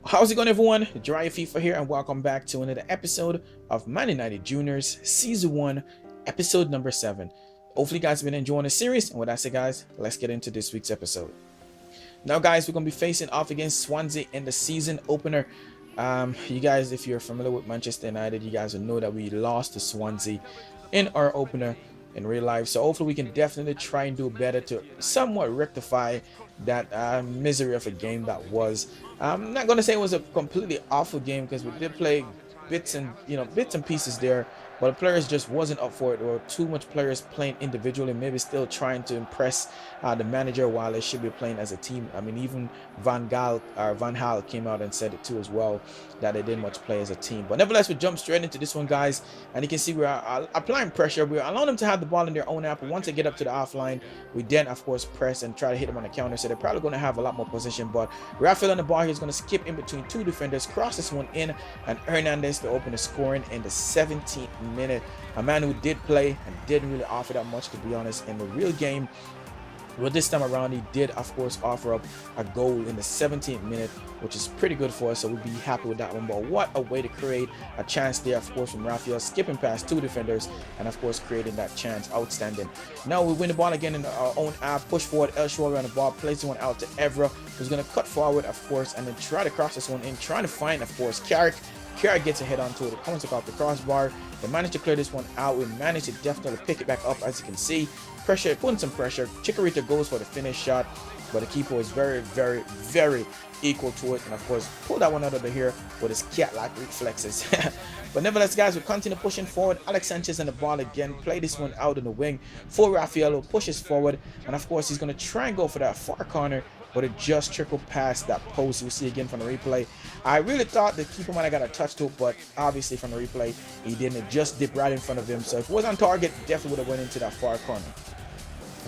How's it going, everyone? Dry FIFA here, and welcome back to another episode of Man United Juniors Season 1, episode number 7. Hopefully, you guys have been enjoying the series, and with that said, guys, let's get into this week's episode. Now, guys, we're going to be facing off against Swansea in the season opener. You guys, if you're familiar with Manchester United, you guys will know that we lost to Swansea in our opener in real life. So hopefully we can definitely try and do better to somewhat rectify that misery of a game that was. I'm not going to say it was a completely awful game, because we did play bits and pieces there, but the players just wasn't up for it, or too much players playing individually, maybe still trying to impress the manager while they should be playing as a team. I mean, even Van Gaal came out and said it too as well, that they didn't much play as a team. But nevertheless, we jump straight into this one, guys, and you can see we are applying pressure. We're allowing them to have the ball in their own half, but once they get up to the offline, we then of course press and try to hit them on the counter, so they're probably going to have a lot more position. But Rafael on the ball here is going to skip in between two defenders, cross this one in, and Hernandez to open the scoring in the 17th minute. A man who did play and didn't really offer that much, to be honest, in the real game. Well, this time around, he did, of course, offer up a goal in the 17th minute, which is pretty good for us, so we'll be happy with that one. But what a way to create a chance there, of course, from Rafael, skipping past two defenders and, of course, creating that chance. Outstanding. Now we win the ball again in our own half, push forward, El Shaarawy on the ball, plays one out to Evra, who's going to cut forward, of course, and then try to cross this one in, trying to find, of course, Carrick. Carrick gets a head onto it. It comes off the crossbar. They managed to clear this one out. We managed to definitely pick it back up, as you can see. Pressure, putting some pressure. Chicharito goes for the finish shot, but the keeper is very, very, very equal to it. And of course, pull that one out of here with his cat-like reflexes. But nevertheless, guys, we continue pushing forward. Alex Sanchez on the ball again. Play this one out in the wing for Rafael, who pushes forward. And of course, he's going to try and go for that far corner, but it just trickled past that post. We'll see again from the replay. I really thought the keeper might have got a touch to it, but obviously from the replay, he didn't. It just dipped right in front of him. So if it was on target, definitely would have went into that far corner.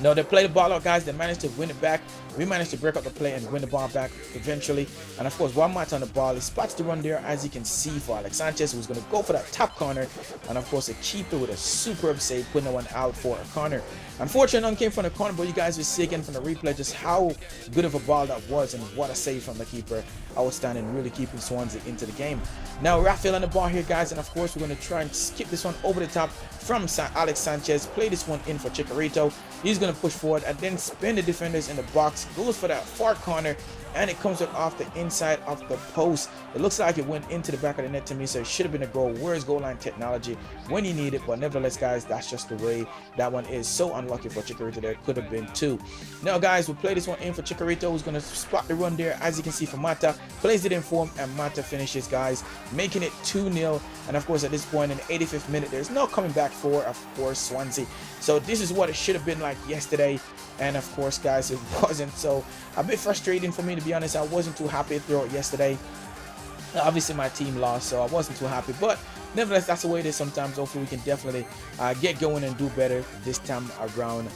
No, they play the ball out, guys. They managed to win it back. We managed to break up the play and win the ball back eventually. And of course, one match on the ball. He spots the run there, as you can see, for Alex Sanchez, who's going to go for that top corner. And of course, the keeper with a superb save, putting that one out for a corner. Unfortunately, none came from the corner, but you guys will see again from the replay just how good of a ball that was, and what a save from the keeper. Outstanding, really keeping Swansea into the game. Now, Rafael on the ball here, guys, and of course, we're going to try and skip this one over the top from Alex Sanchez. Play this one in for Chicharito. He's going to push forward and then spin the defenders in the box. Goes for that far corner, and it comes up off the inside of the post. It looks like it went into the back of the net to me, so it should have been a goal. Where's goal line technology when you need it? But nevertheless, guys, that's just the way that one is. So unlucky for Chicharito. There could have been two. Now, guys, we play this one in for Chicharito, who's going to spot the run there, as you can see, for Mata. Plays it in for him, and Mata finishes, guys, making it 2-0. And of course, at this point in the 85th minute, there's no coming back for, of course, Swansea. So this is what it should have been like yesterday. And of course, guys, it wasn't. So a bit frustrating for me, to be honest. I wasn't too happy throughout yesterday. Obviously, my team lost, so I wasn't too happy. But nevertheless, that's the way it is sometimes. Hopefully, we can definitely get going and do better this time around.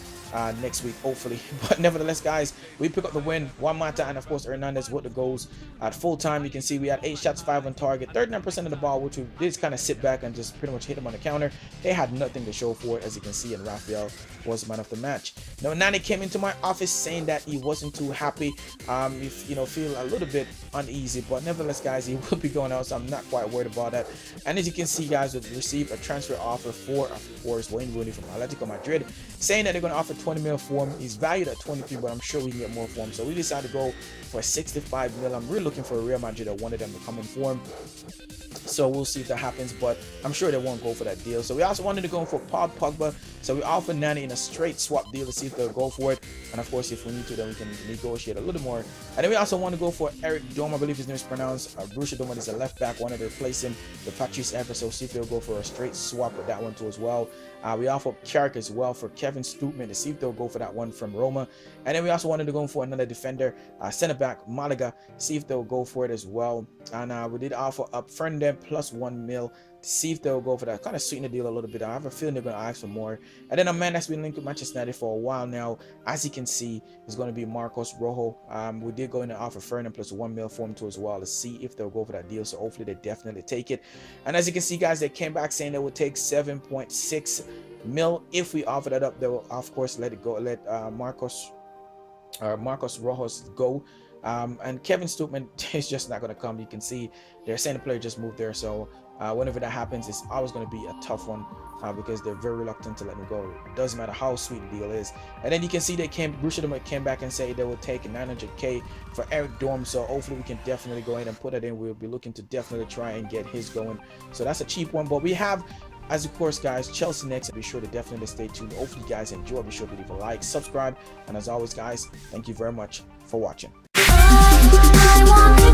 Next week, hopefully. But nevertheless, guys, we pick up the win. Juan Mata and of course Hernandez with the goals. At full time, you can see we had 8 shots, 5 on target, 39% of the ball, which we did kind of sit back and just pretty much hit them on the counter. They had nothing to show for it, as you can see, and Rafael was man of the match. Now, Nani came into my office saying that he wasn't too happy. If feel a little bit uneasy, but nevertheless, guys, he will be going out, so I'm not quite worried about that. And as you can see, guys, we received a transfer offer for, of course, Wayne Rooney from Atletico Madrid, saying that they're going to offer 20 mil for him. He's valued at 23, but I'm sure we can get more for him. So we decided to go for 65 mil. I'm really looking for a Real Madrid that wanted them to come in for him. So we'll see if that happens, but I'm sure they won't go for that deal. So we also wanted to go for Paul Pogba. So we offered Nani in a straight swap deal to see if they'll go for it. And of course, if we need to, then we can negotiate a little more. And then we also want to go for Eric Dome. I believe his name is pronounced. Borussia Dortmund is a left back. Wanted to replace him with Patrice Evra. So see if they'll go for a straight swap with that one too as well. We offered Carrick as well for Kevin Stoutman to see if they'll go for that one from Roma. And then we also wanted to go for another defender, center back Malaga, see if they'll go for it as well. And we did offer up Fernandez plus 1 mil to see if they'll go for that. Kind of sweeten the deal a little bit. I have a feeling they're going to ask for more. And then a man that's been linked with Manchester United for a while now, as you can see, is going to be Marcos Rojo. We did go in and offer Fernandez plus 1 mil for him too as well to see if they'll go for that deal. So hopefully they definitely take it. And as you can see, guys, they came back saying they would take 7.6 mil if we offer that up. They will of course let it go, let Marcos Rojas go. And Kevin Stoopman is just not going to come. You can see their center player just moved there, so whenever that happens, it's always going to be a tough one because they're very reluctant to let him go. It doesn't matter how sweet the deal is. And then you can see they Borussia Dortmund came back and say they will take 900k for Eric Dorm, so hopefully we can definitely go ahead and put it in. We'll be looking to definitely try and get his going. So that's a cheap one, but we have, as of course, guys, Chelsea next. Be sure to definitely stay tuned. Hopefully you guys enjoy. Be sure to leave a like, subscribe, and as always, guys, thank you very much for watching. I want